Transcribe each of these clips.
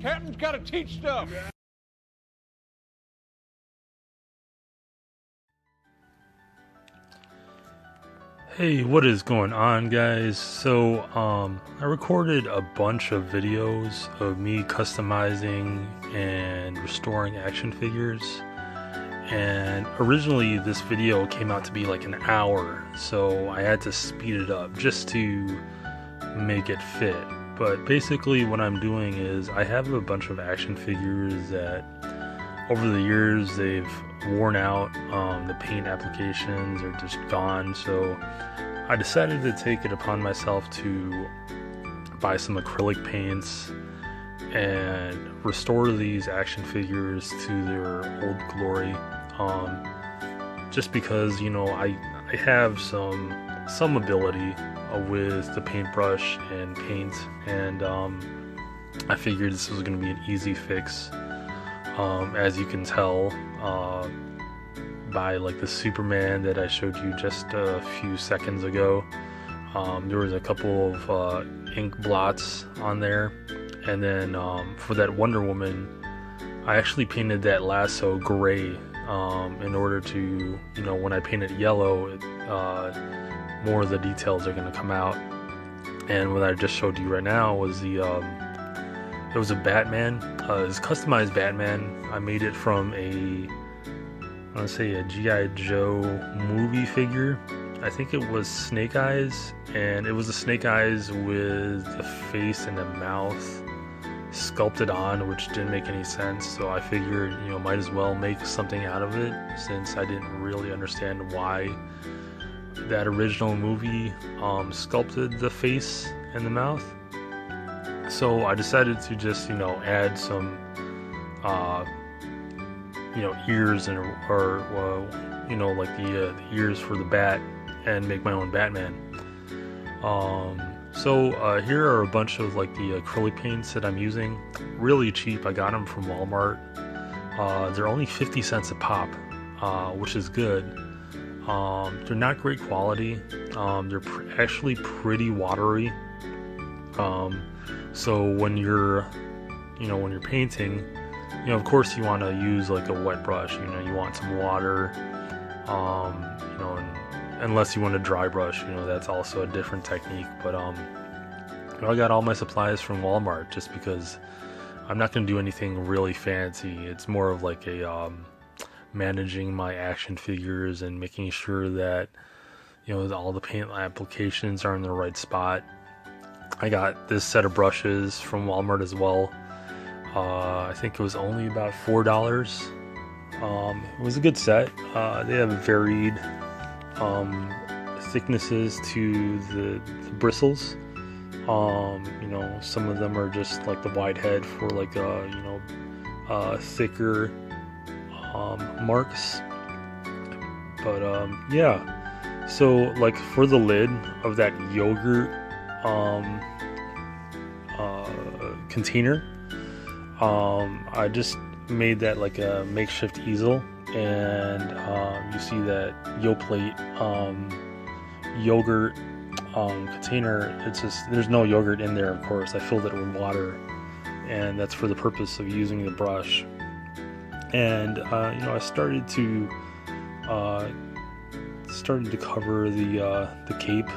Captain's got to teach stuff. Hey, what is going on, guys? So, I recorded a bunch of videos of me customizing and restoring action figures. And originally this video came out to be like an hour, so I had to speed it up just to make it fit. But basically what I'm doing is I have a bunch of action figures that over the years they've worn out, the paint applications are just gone, so I decided to take it upon myself to buy some acrylic paints and restore these action figures to their old glory. Just because, you know, I have some ability with the paintbrush and paint, and I figured this was going to be an easy fix. As you can tell by like the Superman that I showed you just a few seconds ago, there was a couple of ink blots on there, and then for that Wonder Woman I actually painted that lasso gray in order to, you know, when I paint it yellow, more of the details are going to come out. And what I just showed you right now was it was a Batman, it's customized Batman. I made it from I want to say a G.I. Joe movie figure. I think it was Snake Eyes, and it was the Snake Eyes with the face and the mouth sculpted on, which didn't make any sense. So I figured, you know, might as well make something out of it, since I didn't really understand why that original movie sculpted the face and the mouth. So I decided to just, you know, add some you know, ears and you know, like the ears for the bat, and make my own Batman. So here are a bunch of like the acrylic paints that I'm using. Really cheap. I got them from Walmart. They're only 50 cents a pop, which is good. They're not great quality. They're actually pretty watery. So when you're painting, you know, of course you want to use like a wet brush. You know, you want some water. You know, and unless you want a dry brush, you know, that's also a different technique. But I got all my supplies from Walmart just because I'm not going to do anything really fancy. It's more of like a managing my action figures and making sure that, you know, all the paint applications are in the right spot. I got this set of brushes from Walmart as well. I think it was only about $4. It was a good set. They have varied thicknesses to the bristles. You know, some of them are just like the wide head for like thicker marks. But yeah, so like for the lid of that yogurt container, I just made that like a makeshift easel, and you see that Yoplait yogurt container. It's just, there's no yogurt in there, of course. I filled it with water, and that's for the purpose of using the brush. And you know, I started to cover the cape.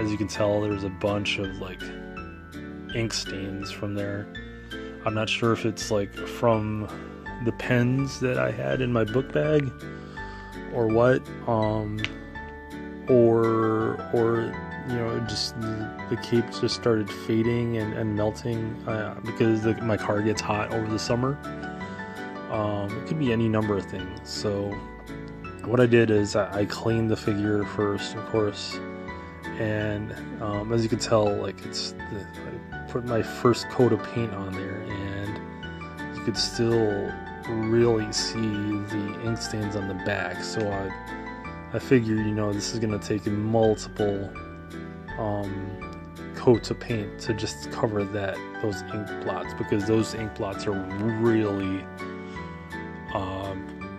As you can tell, there's a bunch of like ink stains from there. I'm not sure if it's like from the pens that I had in my book bag or what, or you know, just the cape just started fading and melting because my car gets hot over the summer. It could be any number of things. So what I did is I cleaned the figure first, of course, and as you can tell, like I put my first coat of paint on there, and you could still really see the ink stains on the back. So I figured, you know, this is gonna take multiple coats of paint to just cover those ink blots, because those ink blots are really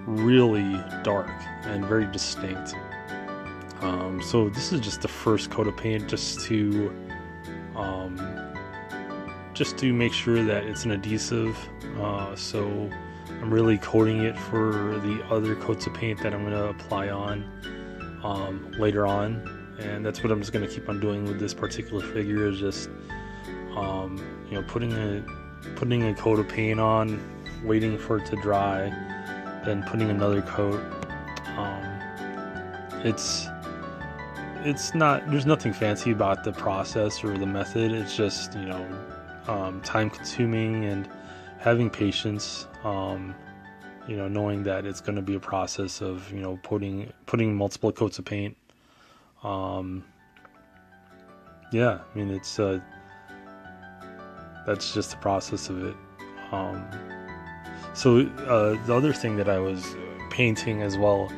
really dark and very distinct. So this is just the first coat of paint, just to just to make sure that it's an adhesive. So I'm really coating it for the other coats of paint that I'm going to apply on later on, and that's what I'm just going to keep on doing with this particular figure, is just putting a coat of paint on, waiting for it to dry, then putting another coat. It's not, there's nothing fancy about the process or the method. It's just time consuming and having patience, knowing that it's going to be a process of putting multiple coats of paint. It's that's just the process of it. So the other thing that I was painting as well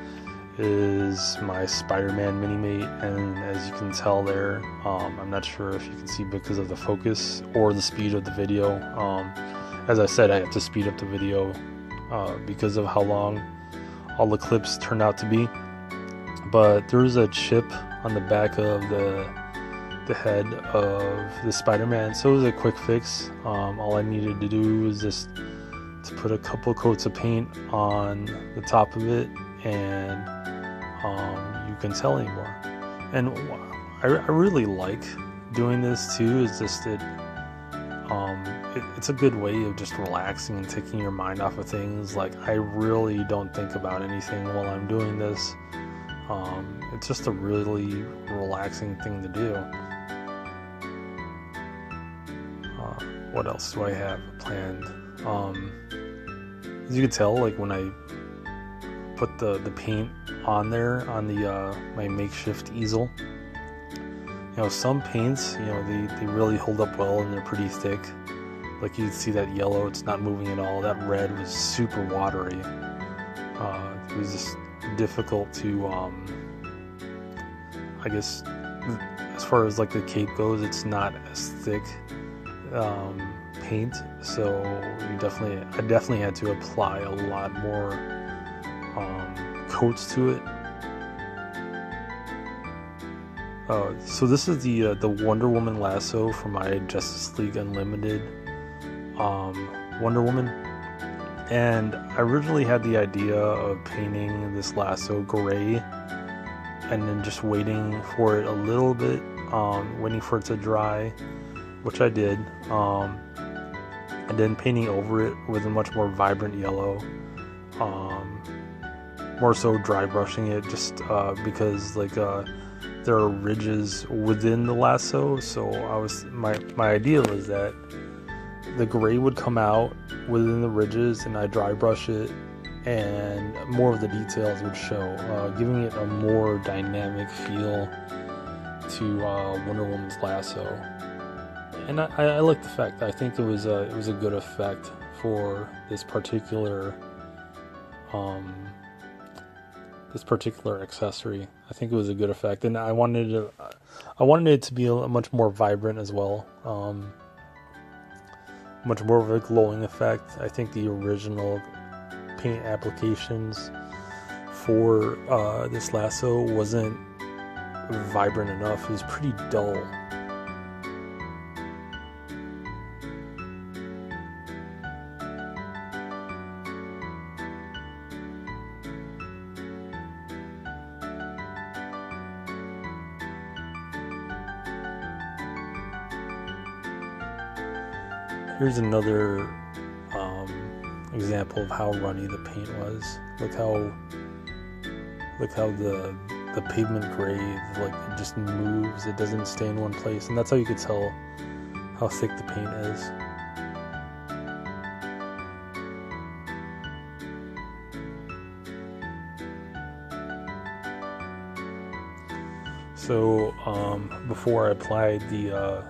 is my Spider-Man mini-mate, and as you can tell there, I'm not sure if you can see because of the focus or the speed of the video. As I said, I have to speed up the video because of how long all the clips turned out to be. But there's a chip on the back of the head of the Spider-Man, so it was a quick fix. All I needed to do was just to put a couple coats of paint on the top of it, and you can tell anymore. And I really like doing this too. Is just it's a good way of just relaxing and taking your mind off of things. Like, I really don't think about anything while I'm doing this. It's just a really relaxing thing to do. What else do I have planned? As you can tell, like when I put the paint on there on the my makeshift easel, some paints, they really hold up well and they're pretty thick. Like you can see that yellow, it's not moving at all. That red was super watery. It was just difficult to, I guess, as far as like the cape goes, it's not as thick paint, so I definitely had to apply a lot more coats to it. So this is the Wonder Woman lasso for my Justice League Unlimited Wonder Woman, and I originally had the idea of painting this lasso gray and then just waiting for it a little bit, waiting for it to dry, which I did, and then painting over it with a much more vibrant yellow, more so dry brushing it, just because there are ridges within the lasso. So my idea was that the gray would come out within the ridges and I dry brush it, and more of the details would show, giving it a more dynamic feel to Wonder Woman's lasso. And I like the effect. I think it was a good effect for this particular accessory. I think it was a good effect, and I wanted it to be a much more vibrant as well, much more of a glowing effect. I think the original paint applications for this lasso wasn't vibrant enough. It was pretty dull. Here's another example of how runny the paint was. Look how the pavement gray, like, it just moves. It doesn't stay in one place, and that's how you could tell how thick the paint is. So before I applied the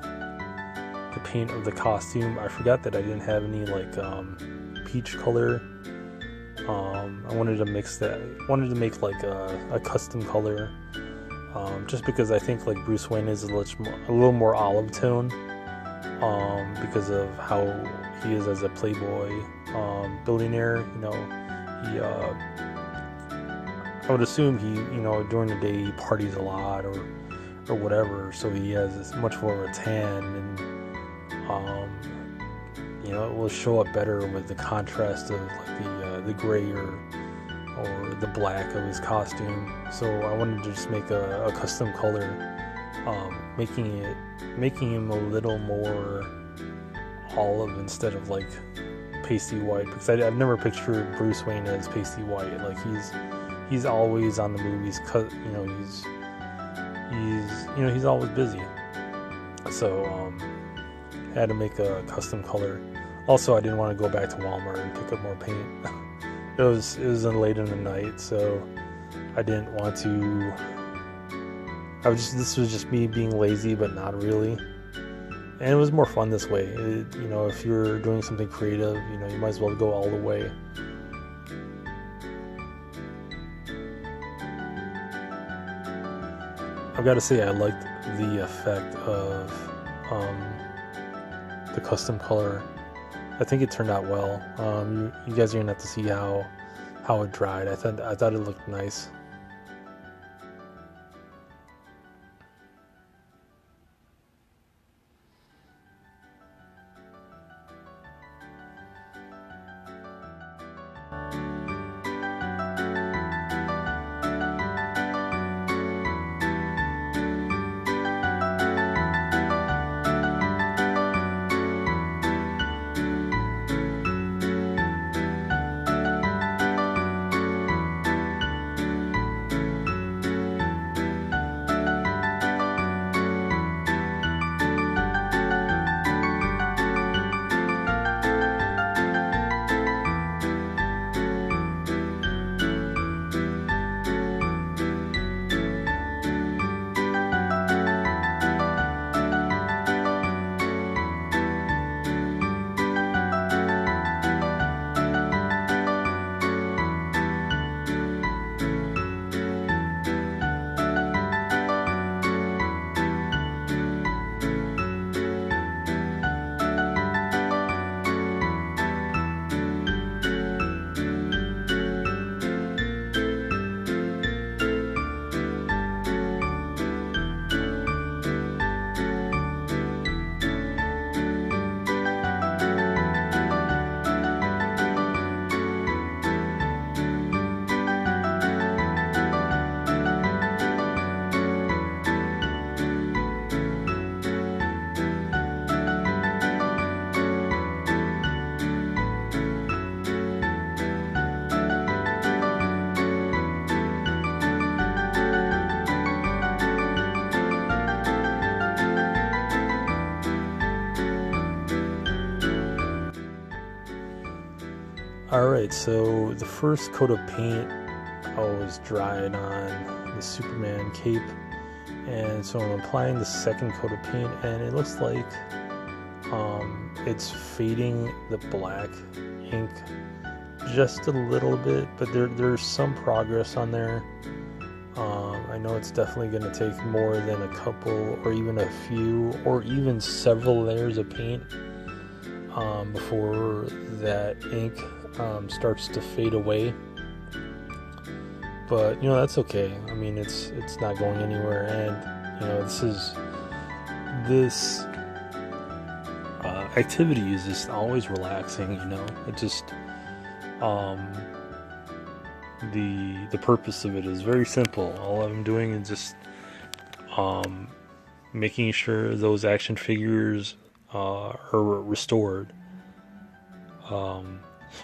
paint of the costume, I forgot that I didn't have any peach color. I wanted to mix that. I wanted to make like a custom color, just because I think like Bruce Wayne is a little more olive tone, because of how he is as a playboy billionaire. I would assume he, during the day he parties a lot or whatever, so he has this much more of a tan, and you know, it will show up better with the contrast of like the gray or the black of his costume. So I wanted to just make a custom color, making him a little more olive instead of like pasty white, because I've never pictured Bruce Wayne as pasty white. Like he's always on the move. He's always busy. So I had to make a custom color. Also, I didn't want to go back to Walmart and pick up more paint. It was late in the night, so I didn't want to. This was just me being lazy, but not really. And it was more fun this way. You know, if you're doing something creative, you know, you might as well go all the way. I've got to say, I liked the effect of the custom color. I think it turned out well. You guys are gonna have to see how it dried. I thought it looked nice. Alright, so the first coat of paint was dried on the Superman cape, and so I'm applying the second coat of paint, and it looks like it's fading the black ink just a little bit, but there's some progress on there. I know it's definitely going to take more than a couple or even a few or even several layers of paint before that ink starts to fade away, but you know, that's okay. I mean, it's not going anywhere, and you know, this activity is just always relaxing. You know, it just the purpose of it is very simple. All I'm doing is just making sure those action figures are restored.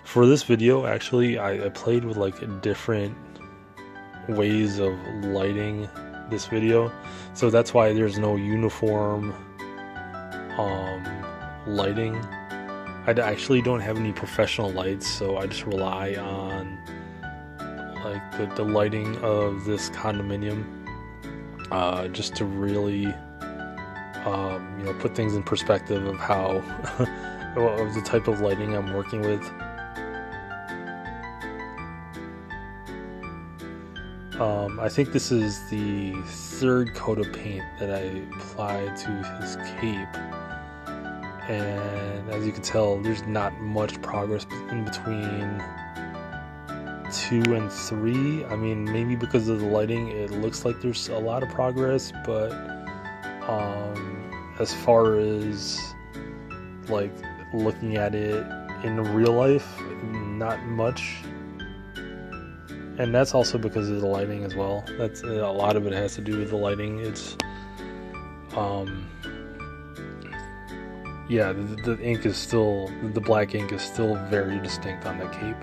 For this video, actually, I played with like different ways of lighting this video, so that's why there's no uniform lighting. I actually don't have any professional lights, so I just rely on like the lighting of this condominium, just to really you know, put things in perspective of how of the type of lighting I'm working with. I think this is the third coat of paint that I applied to his cape, and as you can tell, there's not much progress in between 2 and 3. I mean, maybe because of the lighting it looks like there's a lot of progress, but as far as like looking at it in real life, not much. And that's also because of the lighting as well. That's a lot of it has to do with the lighting. It's yeah, the ink is still, the black ink is still very distinct on the cape.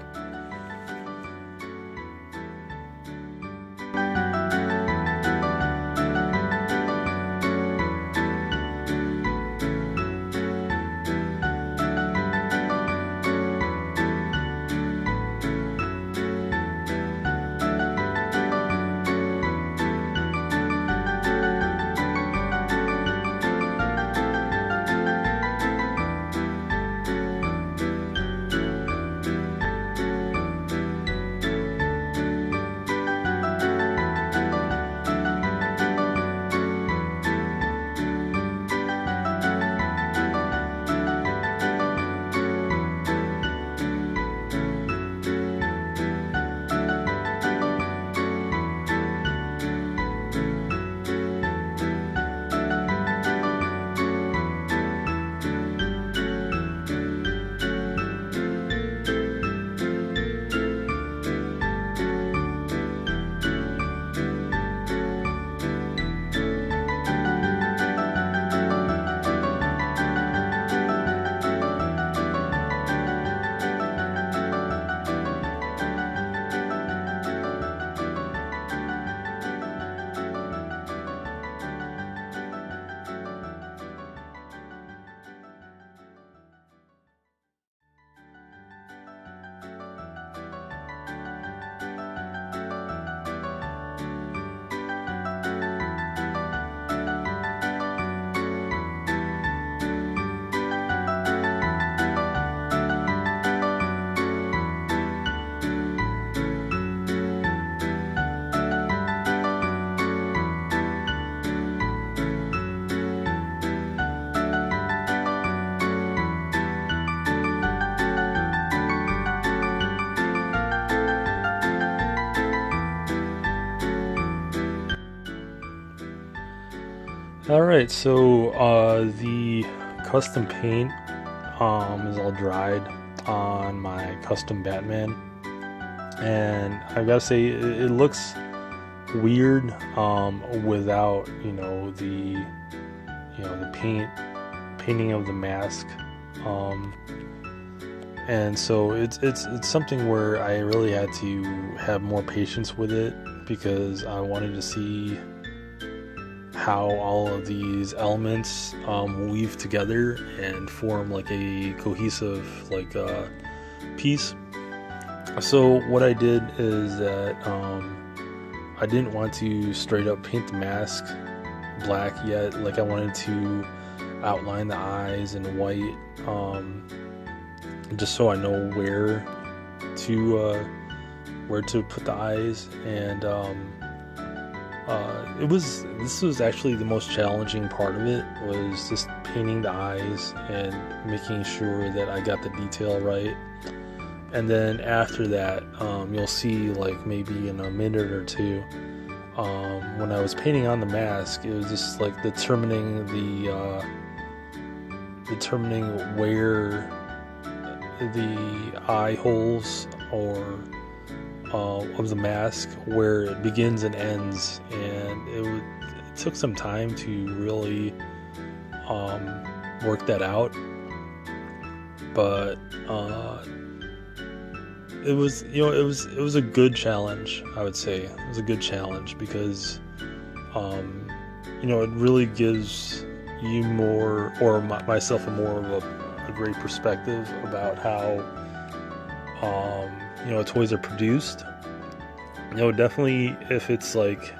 Alright, so the custom paint is all dried on my custom Batman, and I gotta say it looks weird without the painting of the mask, and so it's something where I really had to have more patience with it, because I wanted to see how all of these elements weave together and form like a cohesive piece. So what I did is that I didn't want to straight up paint the mask black yet. Like, I wanted to outline the eyes in white, just so I know where to put the eyes. And this was actually the most challenging part of it, was just painting the eyes and making sure that I got the detail right. And then after that, you'll see, like, maybe in a minute or two, when I was painting on the mask, it was just like determining where the eye holes of the mask, where it begins and ends, and it took some time to really work that out. But it was a good challenge, I would say. It was a good challenge because it really gives you more, or myself, more of a great perspective about how toys are produced. Definitely if it's like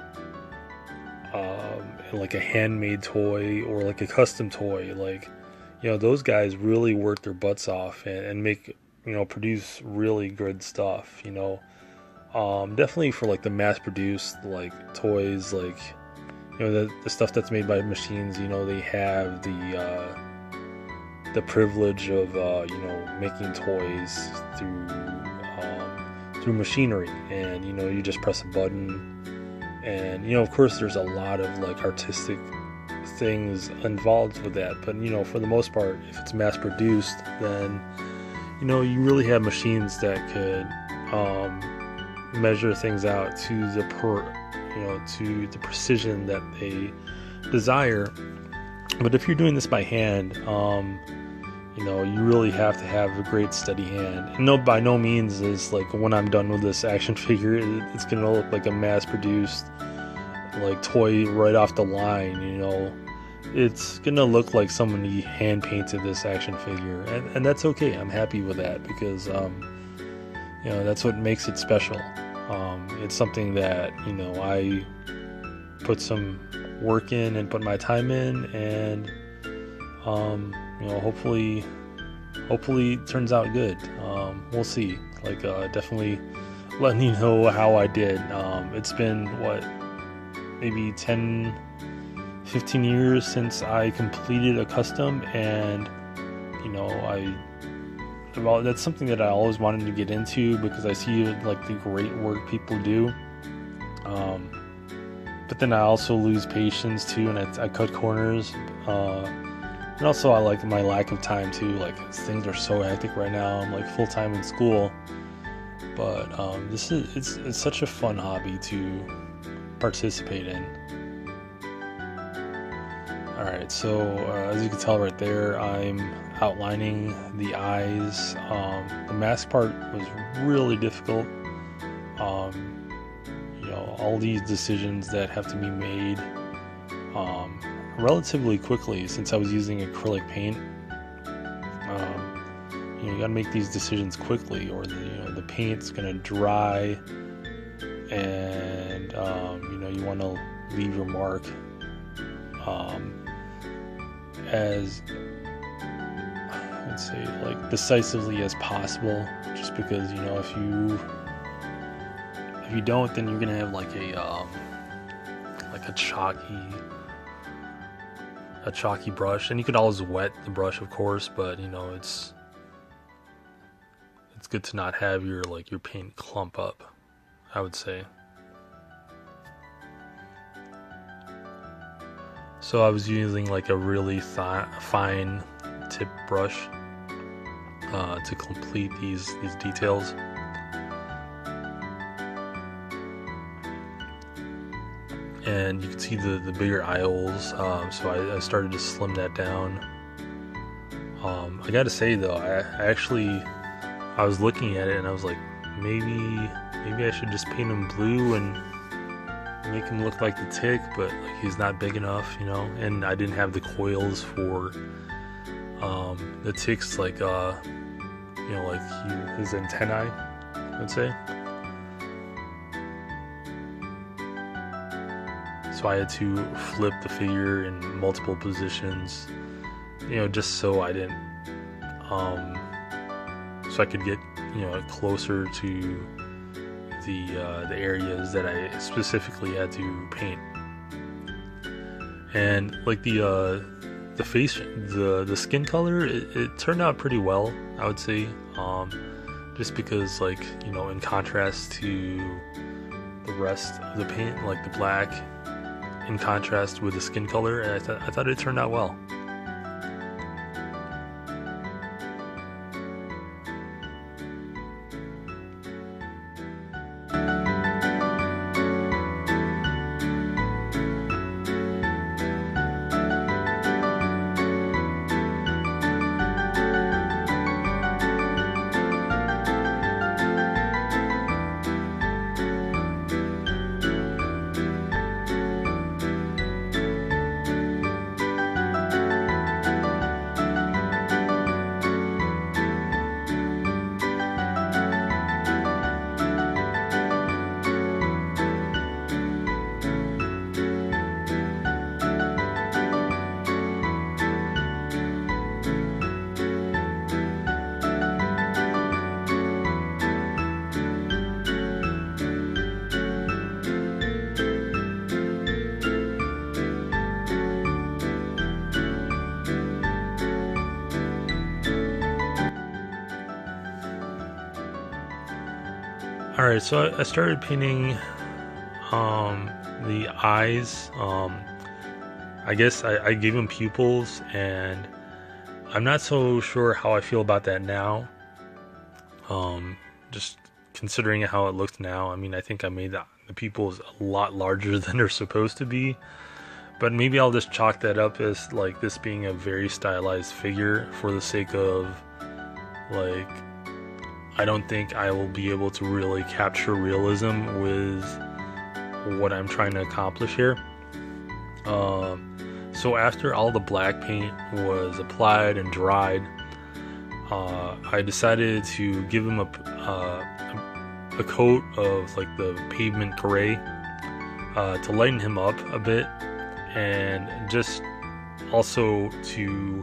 a handmade toy or like a custom toy, like, those guys really work their butts off and make, produce really good stuff. Definitely for like the mass produced like toys, like, the stuff that's made by machines, they have the privilege of making toys through machinery, and you just press a button, and of course there's a lot of like artistic things involved with that. But you know, for the most part, if it's mass produced, then you know, you really have machines that could measure things out to to the precision that they desire. But if you're doing this by hand, you know, you really have to have a great steady hand. And no, by no means is like when I'm done with this action figure, it's gonna look like a mass-produced like toy right off the line. You know, it's gonna look like somebody hand painted this action figure, and that's okay. I'm happy with that because you know, that's what makes it special. It's something that, you know, I put some work in and put my time in, and you know, hopefully it turns out good. We'll see. Like, definitely letting you know how I did. It's been what, maybe 10-15 years since I completed a custom, and you know, that's something that I always wanted to get into because I see like the great work people do. But then I also lose patience too, and I cut corners. And also I like my lack of time too. Like, things are so hectic right now. I'm like full-time in school. But it's such a fun hobby to participate in. Alright, so as you can tell right there, I'm outlining the eyes. The mask part was really difficult. You know, all these decisions that have to be made relatively quickly since I was using acrylic paint. You know, you gotta make these decisions quickly, or the paint's gonna dry, and you know, you want to leave your mark as, let's say, like decisively as possible, just because, you know, if you don't, then you're gonna have like a chalky brush. And you could always wet the brush, of course, but you know, it's good to not have your paint clump up, I would say. So I was using like a really fine tip brush to complete these details. And you can see the bigger eye holes, so I started to slim that down. I gotta say though, I was looking at it and I was like, maybe I should just paint him blue and make him look like the Tick, but like, he's not big enough, you know. And I didn't have the coils for the Tick's, like you know, like his antennae, I'd say. So I had to flip the figure in multiple positions, you know, just so I didn't, so I could get, you know, closer to the areas that I specifically had to paint. And like the face, the skin color, it turned out pretty well, I would say, just because, like, you know, in contrast to the rest of the paint, like the black, in contrast with the skin color, and I thought it turned out well. Alright, so I started painting the eyes. I guess I gave him pupils, and I'm not so sure how I feel about that now. Just considering how it looks now, I mean, I think I made the pupils a lot larger than they're supposed to be. But maybe I'll just chalk that up as like this being a very stylized figure for the sake of, like, I don't think I will be able to really capture realism with what I'm trying to accomplish here. So after all the black paint was applied and dried, I decided to give him a coat of like the pavement gray to lighten him up a bit, and just also to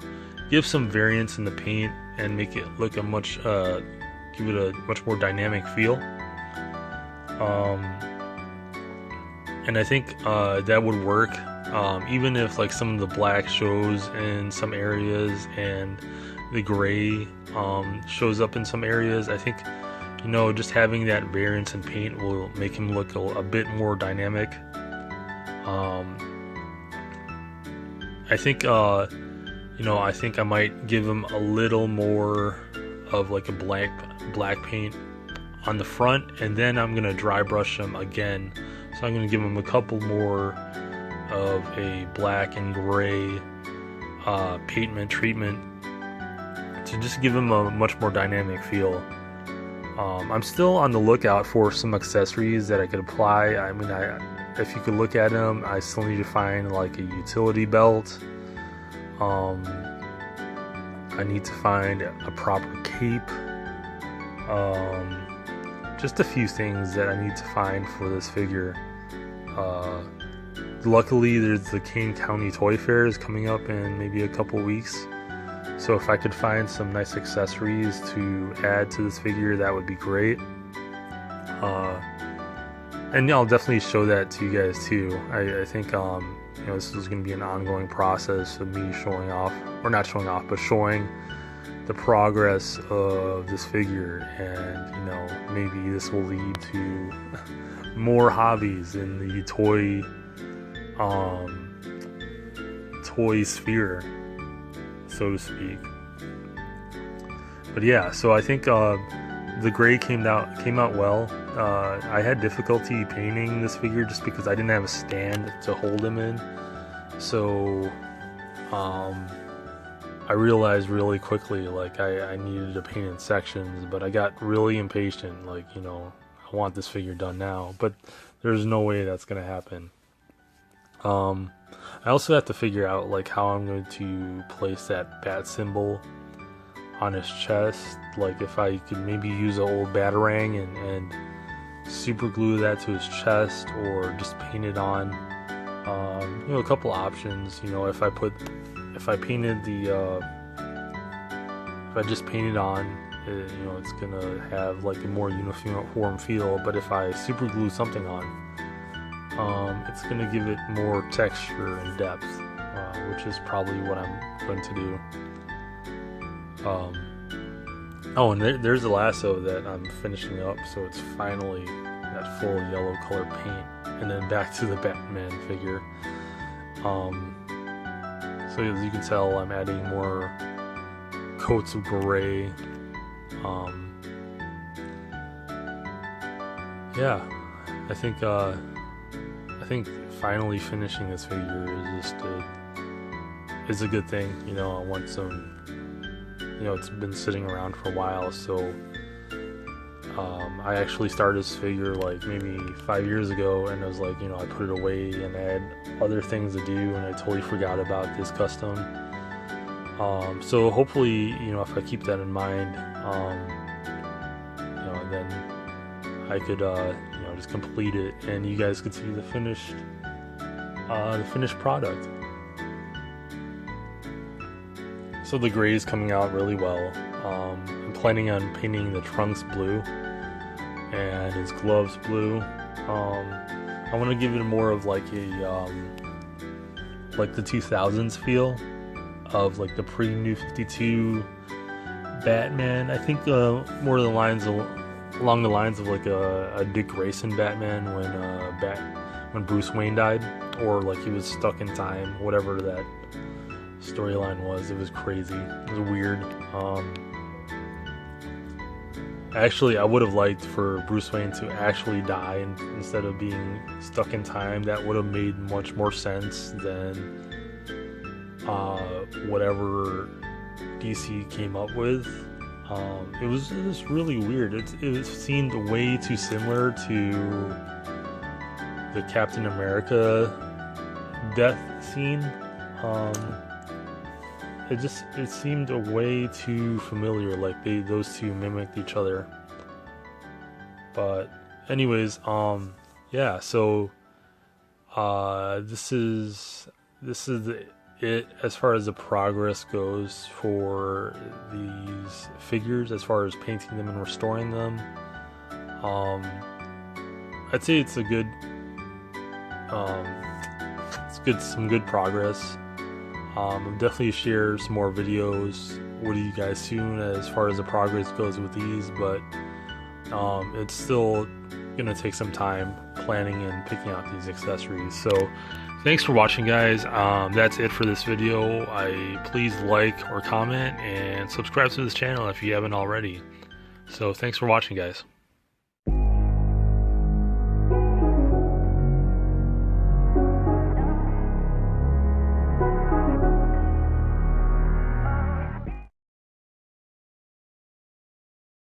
give some variance in the paint and make it look give it a much more dynamic feel. And I think that would work, even if like some of the black shows in some areas and the gray shows up in some areas. I think, just having that variance in paint will make him look a bit more dynamic. I think I think I might give him a little more of like a black paint on the front, and then I'm gonna dry brush him again. So I'm gonna give him a couple more of a black and gray pavement treatment to just give him a much more dynamic feel. I'm still on the lookout for some accessories that I could apply. I mean, if you could look at them, I still need to find like a utility belt. I need to find a proper cape. Just a few things that I need to find for this figure. Luckily, there's the Kane County Toy Fair is coming up in maybe a couple weeks. So if I could find some nice accessories to add to this figure, that would be great. And I'll definitely show that to you guys too. I think this is going to be an ongoing process of me showing off, or not showing off, but showing the progress of this figure, and maybe this will lead to more hobbies in the toy sphere, so to speak. But yeah, so I think the gray came out well. I had difficulty painting this figure just because I didn't have a stand to hold him in. So I realized really quickly like I needed to paint in sections, but I got really impatient. Like, I want this figure done now, but there's no way that's gonna happen. I also have to figure out like how I'm going to place that bat symbol on his chest. Like if I could maybe use an old Batarang and super glue that to his chest, or just paint it on. A couple options. If I just paint it on, it's gonna have like a more uniform feel. But if I super glue something on, it's gonna give it more texture and depth, which is probably what I'm going to do. And there's the lasso that I'm finishing up, so it's finally that full yellow color paint. And then back to the Batman figure. So as you can tell, I'm adding more coats of gray. I think finally finishing this figure is a good thing. I want some. It's been sitting around for a while, so I actually started this figure like maybe 5 years ago, and I was like, I put it away and I had other things to do, and I totally forgot about this custom. So hopefully, if I keep that in mind, then I could, just complete it, and you guys could see the finished product. So the gray is coming out really well. I'm planning on painting the trunks blue and his gloves blue. I want to give it more of like a like the 2000s feel of like the pre-New 52 Batman. I think more along the lines of like a Dick Grayson Batman when Bruce Wayne died. or like he was stuck in time, whatever that storyline was. It was crazy. It was weird. Actually, I would have liked for Bruce Wayne to actually die instead of being stuck in time. That would have made much more sense than whatever DC came up with. It was just really weird. It seemed way too similar to the Captain America death scene. It seemed a way too familiar, like those two mimicked each other. But anyways, yeah, so this is it as far as the progress goes for these figures, as far as painting them and restoring them. I'd say it's a good some good progress. I'll definitely share some more videos with you guys soon as far as the progress goes with these, but it's still gonna take some time planning and picking out these accessories. So thanks for watching, guys. That's it for this video. Please like or comment and subscribe to this channel if you haven't already. So thanks for watching, guys.